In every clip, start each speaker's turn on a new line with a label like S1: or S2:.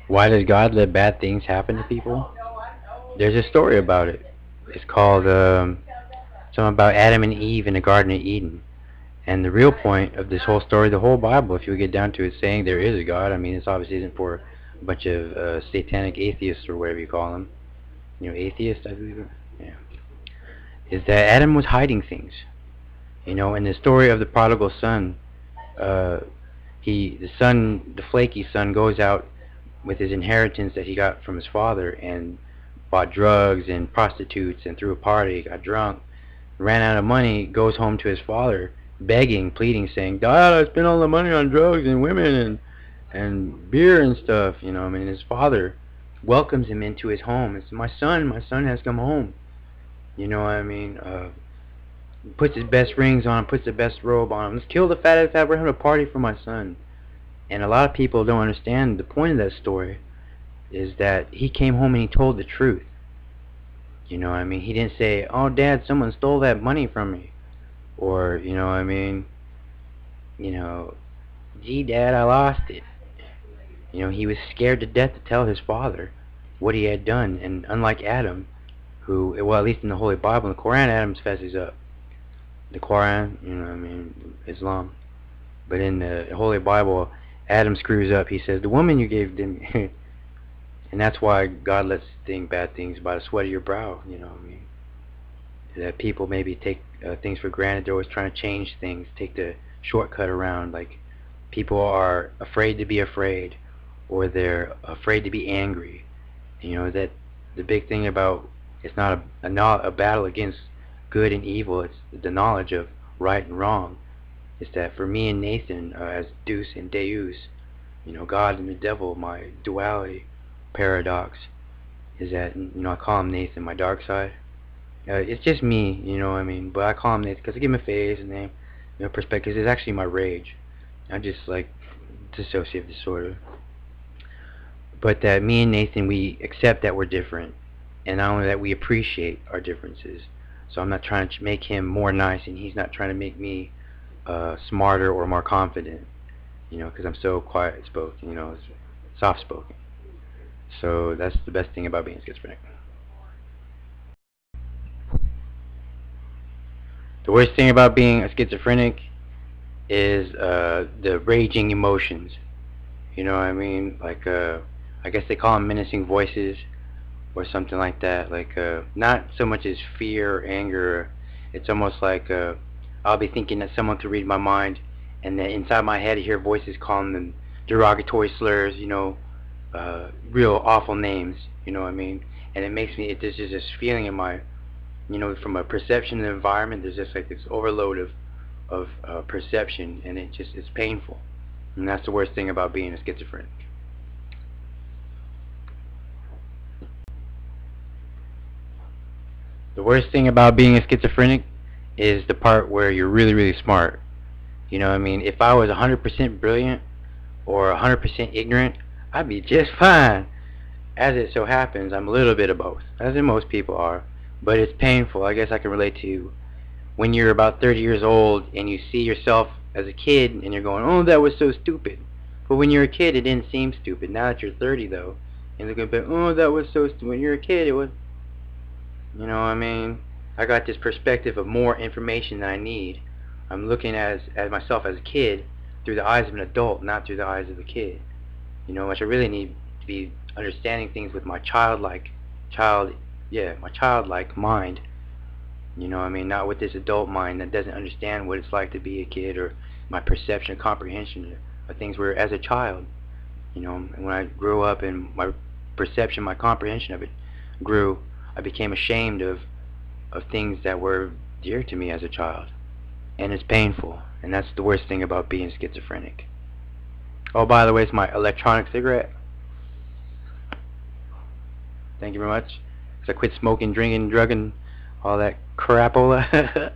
S1: Why does God let bad things happen to people? There's a story about it. It's called something about Adam and Eve in the Garden of Eden. And the real point of this whole story, the whole Bible, if you get down to it, saying there is a God. I mean, this obviously isn't for a bunch of satanic atheists or whatever you call them. Atheists, I believe. Yeah. Is that Adam was hiding things. In the story of the prodigal son, uh, the flaky son, goes out with his inheritance that he got from his father and bought drugs and prostitutes and threw a party, got drunk, ran out of money, goes home to his father, begging, pleading, saying, "Dad, I spent all the money on drugs and women and beer and stuff." His father welcomes him into his home. It's my son has come home. You know what I mean? Puts his best rings on him, puts the best robe on him. Let's kill the fattest fat. We're having a party for my son. And a lot of people don't understand the point of that story is that he came home and he told the truth. You know what I mean? He didn't say, "Oh, Dad, someone stole that money from me," or you know, "Gee, Dad, I lost it." He was scared to death to tell his father what he had done. And unlike Adam, who, well, at least in the Holy Bible, in the Quran, Adam fesses up. The Quran, Islam. But in the Holy Bible, Adam screws up. He says, "The woman you gave didn't." And that's why God lets bad things by the sweat of your brow. That people maybe take things for granted. They're always trying to change things, take the shortcut around. Like people are afraid to be afraid, or they're afraid to be angry. That the big thing about it's not a battle against good and evil. It's the knowledge of right and wrong. It's that for me and Nathan, as Deus and Deus, God and the devil, my duality paradox, is that I call him Nathan, my dark side. It's just me, but I call him Nathan because I give him a face and name, perspective. It's actually my rage. I'm just like dissociative disorder. But that me and Nathan, we accept that we're different, and not only that, we appreciate our differences. So I'm not trying to make him more nice, and he's not trying to make me smarter or more confident. Because I'm so quiet spoken, soft spoken. So that's the best thing about being schizophrenic. The worst thing about being a schizophrenic is the raging emotions. You know what I mean? Like, I guess they call them menacing voices or something like that. Like, not so much as fear or anger. It's almost like I'll be thinking that someone could read my mind, and then inside my head I hear voices calling them derogatory slurs, real awful names, you know what I mean? And it makes me, there's just this feeling in my, from a perception of the environment, there's just like this overload of perception, and it's painful. And that's the worst thing about being a schizophrenic. The worst thing about being a schizophrenic is the part where you're really, really smart. You know what I mean? If I was 100% brilliant or 100% ignorant, I'd be just fine. As it so happens, I'm a little bit of both, as in most people are. But it's painful. I guess I can relate to when you're about 30 years old and you see yourself as a kid and you're going, "Oh, that was so stupid." But when you're a kid, it didn't seem stupid. Now that you're 30, though, and looking back, "Oh, that was so stupid." When you're a kid, it was, you know what I mean? I got this perspective of more information than I need. I'm looking at myself as a kid through the eyes of an adult, not through the eyes of a kid. Which I really need to be understanding things with my my childlike mind. I mean, not with this adult mind that doesn't understand what it's like to be a kid, or my perception, comprehension of things were as a child. And when I grew up and my perception, my comprehension of it grew, I became ashamed of things that were dear to me as a child. And it's painful, and that's the worst thing about being schizophrenic. Oh, by the way, it's my electronic cigarette. Thank you very much. Because I quit smoking, drinking, drugging, all that crapola.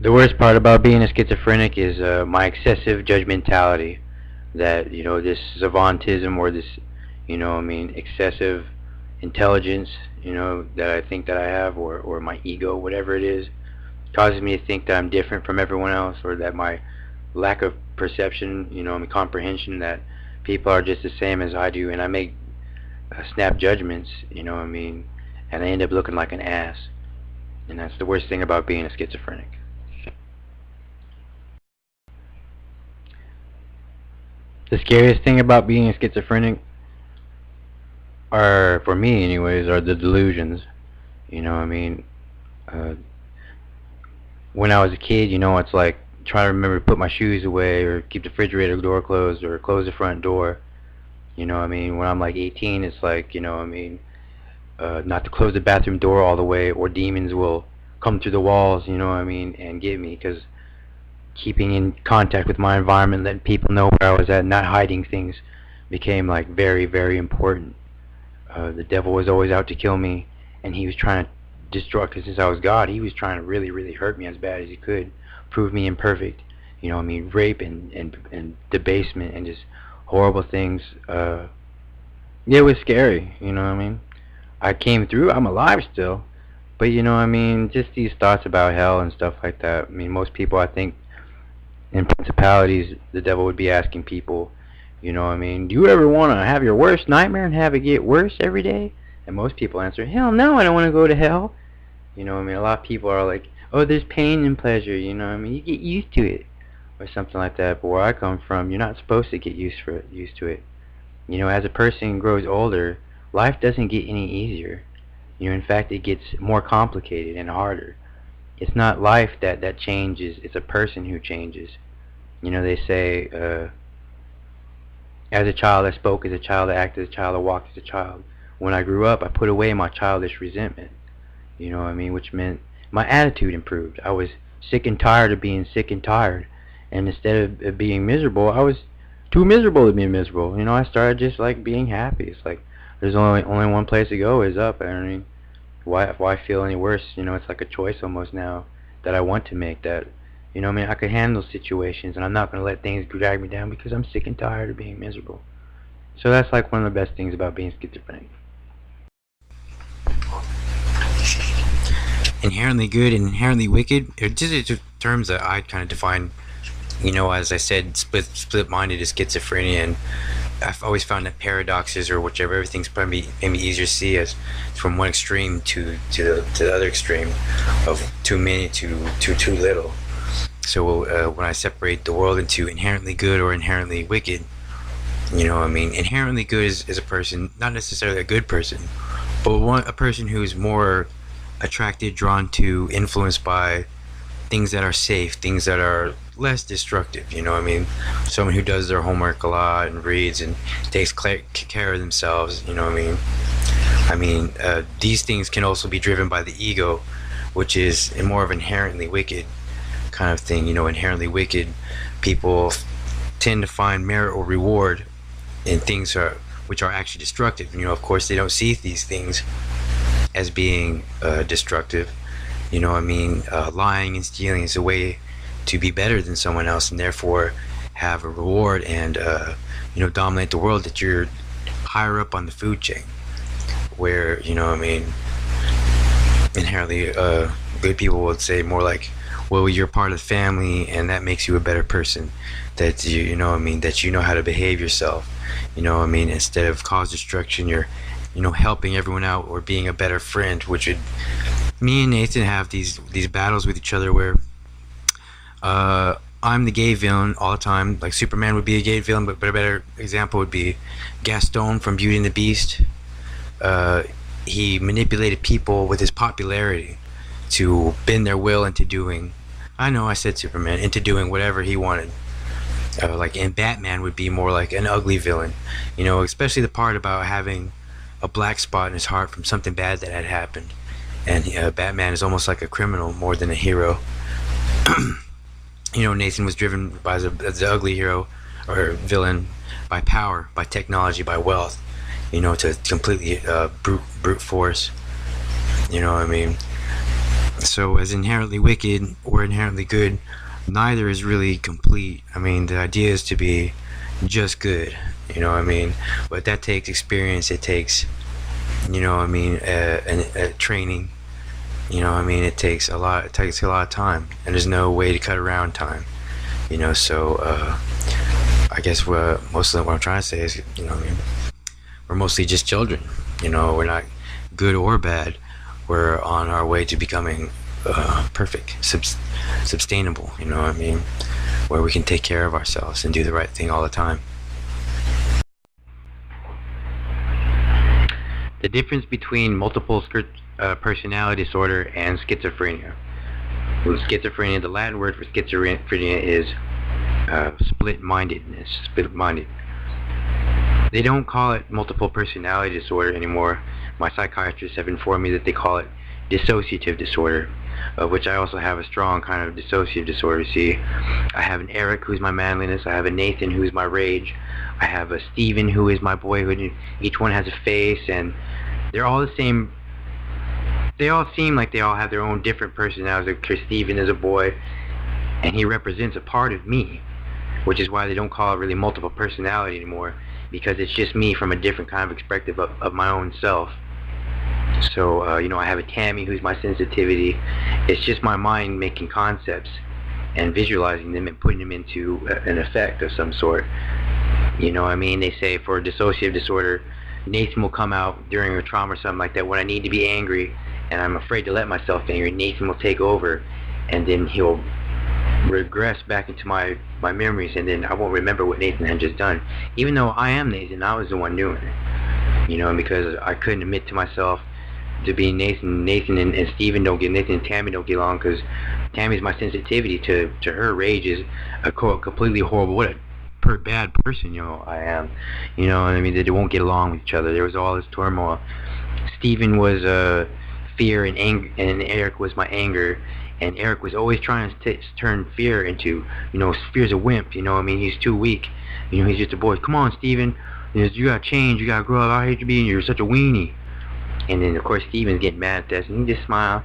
S1: The worst part about being a schizophrenic is my excessive judgmentality. That, this savantism, or this, excessive intelligence, that I think that I have, or my ego, whatever it is, causes me to think that I'm different from everyone else, or that my lack of perception, comprehension that people are just the same as I do, and I make snap judgments, and I end up looking like an ass, and that's the worst thing about being a schizophrenic. The scariest thing about being a schizophrenic are, for me anyways, are the delusions. You know what I mean? Uh, when I was a kid, it's like trying to remember to put my shoes away or keep the refrigerator door closed or close the front door. You know what I mean? When I'm like 18, it's like, not to close the bathroom door all the way or demons will come through the walls, and get me, because keeping in contact with my environment, letting people know where I was at, not hiding things became like very, very important. The devil was always out to kill me, and he was trying to destroy, because since I was God, he was trying to really, really hurt me as bad as he could, prove me imperfect. Rape and debasement and just horrible things. Yeah, it was scary. I came through. I'm alive still, but just these thoughts about hell and stuff like that. Most people, I think, in principalities, the devil would be asking people, do you ever want to have your worst nightmare and have it get worse every day? And most people answer, hell no, I don't want to go to hell. A lot of people are like, oh, there's pain and pleasure, you get used to it, or something like that. But where I come from, you're not supposed to get used to it. As a person grows older, life doesn't get any easier. In fact, it gets more complicated and harder. It's not life that changes, it's a person who changes. They say, as a child I spoke as a child, I acted as a child, I walked as a child. When I grew up, I put away my childish resentment, which meant my attitude improved. I was sick and tired of being sick and tired, and instead of being miserable, I was too miserable to be miserable. I started just like being happy. It's like there's only one place to go, is up. Why feel any worse? It's like a choice almost now that I want to make, that I could handle situations, and I'm not going to let things drag me down because I'm sick and tired of being miserable. So that's like one of the best things about being schizophrenic. Inherently good and inherently wicked are just terms that I kind of define, as I said, split-minded is schizophrenia, and I've always found that paradoxes or whichever, everything's probably maybe easier to see as from one extreme to the other extreme of too many to too little. So when I separate the world into inherently good or inherently wicked, inherently good is a person, not necessarily a good person, but a person who's more attracted, drawn to, influenced by things that are safe, things that are less destructive. Someone who does their homework a lot and reads and takes care of themselves. These things can also be driven by the ego, which is more of inherently wicked kind of thing. Inherently wicked people tend to find merit or reward in things which are actually destructive. Of course, they don't see these things as being destructive. Lying and stealing is a way to be better than someone else, and therefore have a reward and dominate the world, that you're higher up on the food chain, where inherently good people would say more like, well, you're part of the family and that makes you a better person, that that you know how to behave yourself, instead of cause destruction, you're helping everyone out or being a better friend. Which would, me and Nathan have these battles with each other where I'm the gay villain all the time. Like Superman would be a gay villain, but a better example would be Gaston from Beauty and the Beast. He manipulated people with his popularity to bend their will into doing, I know I said Superman, into doing whatever he wanted. And Batman would be more like an ugly villain, especially the part about having a black spot in his heart from something bad that had happened. And Batman is almost like a criminal more than a hero. Nathan was driven by the ugly hero or villain by power, by technology, by wealth, to completely brute force. So as inherently wicked or inherently good, neither is really complete. The idea is to be just good, but that takes experience, it takes training, it takes a lot of time, and there's no way to cut around time. So I guess mostly what I'm trying to say is, we're mostly just children. We're not good or bad. We're on our way to becoming perfect, sustainable, where we can take care of ourselves and do the right thing all the time. The difference between multiple personality disorder and schizophrenia. With schizophrenia, the Latin word for schizophrenia is split-mindedness. Split-minded. They don't call it multiple personality disorder anymore. My psychiatrists have informed me that they call it dissociative disorder, of which I also have a strong kind of dissociative disorder. See, I have an Eric, who's my manliness. I have a Nathan, who's my rage. I have a Steven, who is my boyhood. Each one has a face, and they're all the same. They all seem like they all have their own different personalities. Like Steven is a boy, and he represents a part of me, which is why they don't call it really multiple personality anymore, because it's just me from a different kind of perspective of my own self. So, I have a Tammy, who's my sensitivity. It's just my mind making concepts and visualizing them and putting them into an effect of some sort. They say for dissociative disorder, Nathan will come out during a trauma or something like that when I need to be angry and I'm afraid to let myself be angry. Nathan will take over, and then he'll regress back into my memories, and then I won't remember what Nathan had just done, even though I am Nathan. I was the one doing it, because I couldn't admit to myself to be Nathan. Nathan and Steven don't get, Nathan and Tammy don't get along, because Tammy's my sensitivity to her rage is a completely horrible, what a bad person, I am, they won't get along with each other. There was all this turmoil. Steven was fear and anger, and Eric was my anger, and Eric was always trying to turn fear into, fear's a wimp, he's too weak, he's just a boy. Come on, Steven, you gotta change, you gotta grow up, I hate you being, you're such a weenie. And then of course Steven's getting mad at this, and he just smile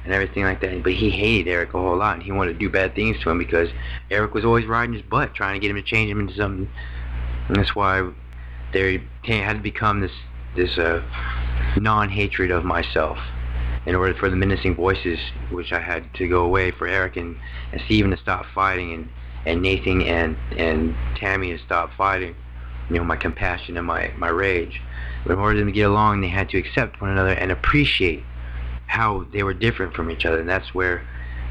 S1: and everything like that, but he hated Eric a whole lot, and he wanted to do bad things to him because Eric was always riding his butt, trying to get him to change him into something. And that's why there had to become this non-hatred of myself in order for the menacing voices, which I had to go away, for Eric and Steven to stop fighting, and Nathan and Tammy to stop fighting, my compassion and my rage. But in order for them to get along, they had to accept one another and appreciate how they were different from each other, and that's where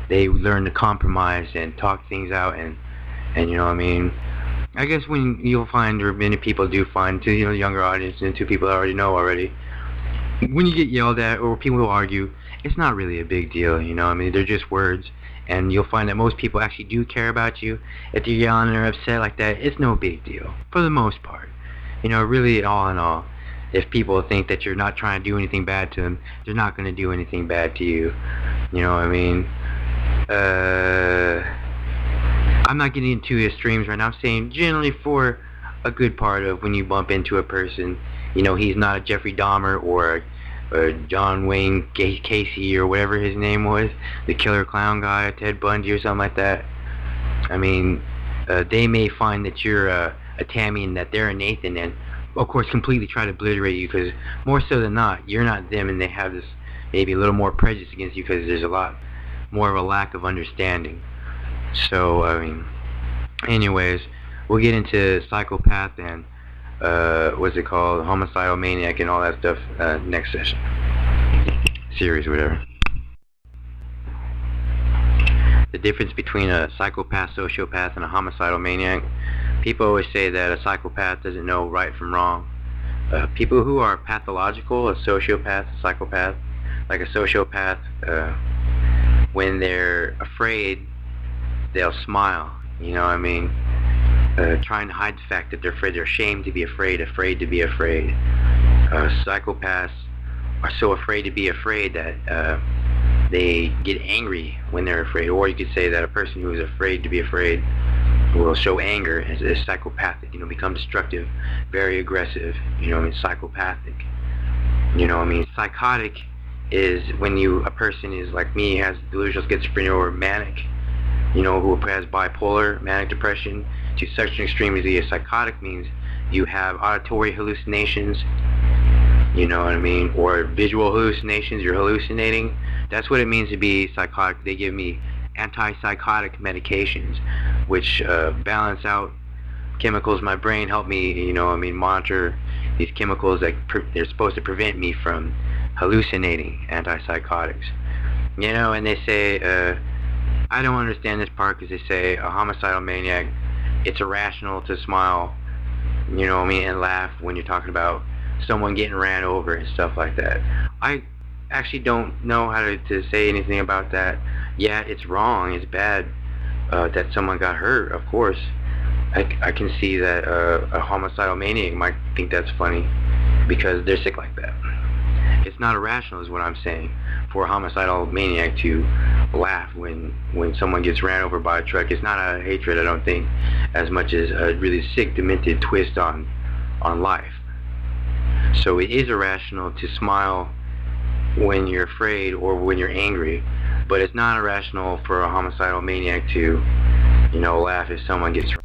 S1: they learned to compromise and talk things out, and I guess when you'll find, or many people do find, to the younger audience and to people that already know already, when you get yelled at or people will argue, it's not really a big deal, they're just words, and you'll find that most people actually do care about you. If they're yelling or upset like that, it's no big deal, for the most part. Really, all in all, if people think that you're not trying to do anything bad to them, they're not going to do anything bad to you. I'm not getting into extremes right now. I'm saying generally for a good part of when you bump into a person, he's not a Jeffrey Dahmer or a John Wayne Casey or whatever his name was, the killer clown guy, Ted Bundy or something like that. They may find that you're a Tammy and that they're a Nathan, and of course completely try to obliterate you, because more so than not, you're not them, and they have this maybe a little more prejudice against you because there's a lot more of a lack of understanding. So anyways, we'll get into psychopath and what's it called, homicidal maniac and all that stuff next session, series, whatever. The difference between a psychopath, sociopath, and a homicidal maniac. People always say that a psychopath doesn't know right from wrong. People who are pathological, a sociopath, a psychopath, like a sociopath, when they're afraid, they'll smile, trying to hide the fact that they're afraid. They're ashamed to be afraid to be afraid. Psychopaths are so afraid to be afraid that they get angry when they're afraid. Or you could say that a person who is afraid to be afraid will show anger as psychopathic, become destructive, very aggressive, psychopathic. Psychotic is when a person is like me, has delusional schizophrenia or manic, who has bipolar, manic depression, to such an extreme as a psychotic means you have auditory hallucinations, or visual hallucinations, you're hallucinating. That's what it means to be psychotic. They give me antipsychotic medications, which balance out chemicals in my brain, help me, monitor these chemicals that they're supposed to prevent me from hallucinating, antipsychotics. And they say, I don't understand this part because they say a homicidal maniac, it's irrational to smile, and laugh when you're talking about someone getting ran over and stuff like that. I actually don't know how to say anything about that. Yeah, it's wrong, it's bad that someone got hurt, of course. I can see that a homicidal maniac might think that's funny because they're sick like that. It's not irrational is what I'm saying for a homicidal maniac to laugh when someone gets ran over by a truck. It's not a hatred, I don't think, as much as a really sick, demented twist on life. So it is irrational to smile when you're afraid or when you're angry, but it's not irrational for a homicidal maniac to, laugh if someone gets run.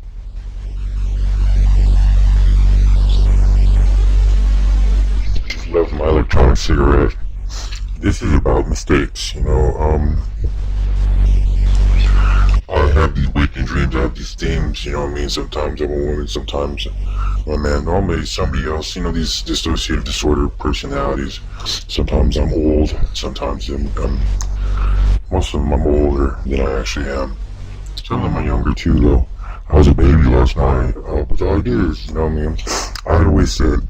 S2: Left my electronic cigarette. This is about mistakes, I have these waking dreams, I have these themes, sometimes I'm a woman, sometimes I'm a man, normally somebody else, these dissociative disorder personalities. Sometimes I'm old, sometimes most of them I'm older than I actually am. Some of them are younger too though. I was a baby last night, but all I did is, I had always said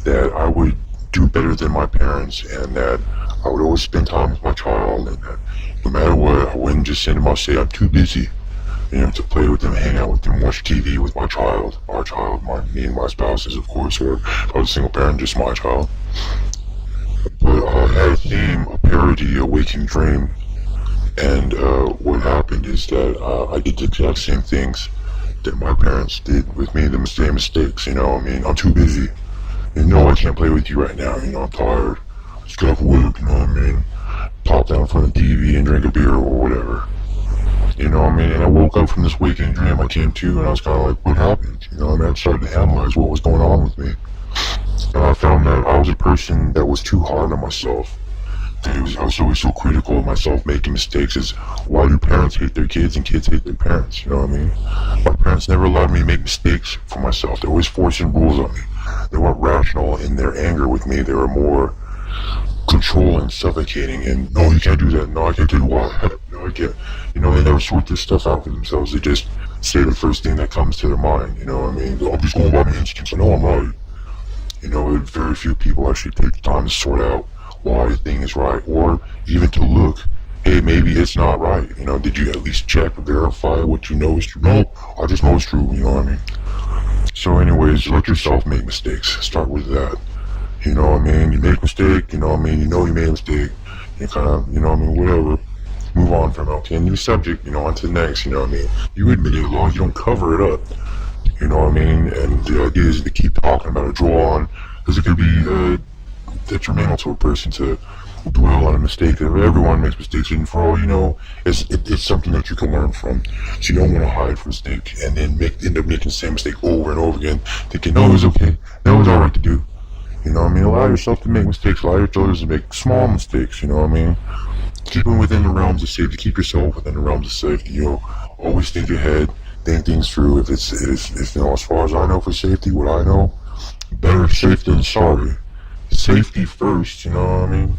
S2: that I would do better than my parents, and that I would always spend time with my child, and that no matter what, I wouldn't just send them out, say I'm too busy, to play with them, hang out with them, watch TV with my child, our child, me and my spouses, of course, or if I was a single parent, just my child. But I had a theme, a parody, a waking dream, and what happened is that I did the exact same things that my parents did with me, the same mistakes, I'm too busy. I can't play with you right now, I'm tired. Just get off work, Pop down in front of the TV and drink a beer or whatever. And I woke up from this waking dream I came to, and I was kind of like, what happened? I started to analyze what was going on with me. And I found that I was a person that was too hard on myself. I was always so critical of myself, making mistakes. Is why do parents hate their kids and kids hate their parents? My parents never allowed me to make mistakes for myself. They always forcing rules on me. They weren't rational in their anger with me. They were more controlling, suffocating, and no, you can't do that. No, I can't tell you why. No, I can't. They never sort this stuff out for themselves. They just say the first thing that comes to their mind. I'm just going by my instincts. I know I'm right. Very few people actually take the time to sort out why the thing is right, or even to look, hey, maybe it's not right. Did you at least check or verify what you know is true? No, I just know it's true. So anyways, let yourself make mistakes. Start with that. You make a mistake, you made a mistake. You kind of, whatever. Move on from it, okay? New subject, on to the next, You admit it as long as you don't cover it up. And the idea is to keep talking about it, draw on, because it could be detrimental to a person to dwell on a mistake. Everyone makes mistakes, and for all you know, it's something that you can learn from. So you don't want to hide from a mistake and then end up making the same mistake over and over again, thinking, no, it was okay, that was alright to do. Allow yourself to make mistakes, allow others to make small mistakes, Keep them within the realms of safety, keep yourself within the realms of safety, always think ahead, think things through. If as far as I know for safety, what I know, better safe than sorry. Safety first, And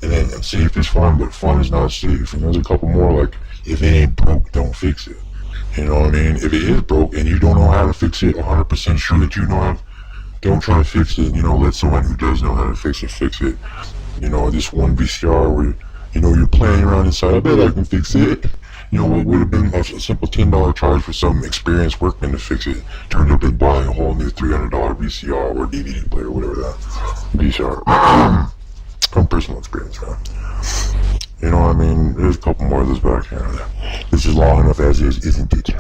S2: then safe is fun, but fun is not safe. There's a couple more, like, if it ain't broke, don't fix it. If it is broke and you don't know how to fix it, 100% sure that you know how, don't try to fix it, let someone who does know how to fix it, fix it. This one VCR where, you're playing around inside, I bet I can fix it. What would have been a simple $10 charge for some experienced workman to fix it, turned up and buying a whole new $300 VCR or DVD player, whatever that VCR. From personal experience, man. There's a couple more of those back here. This is long enough as is, isn't it?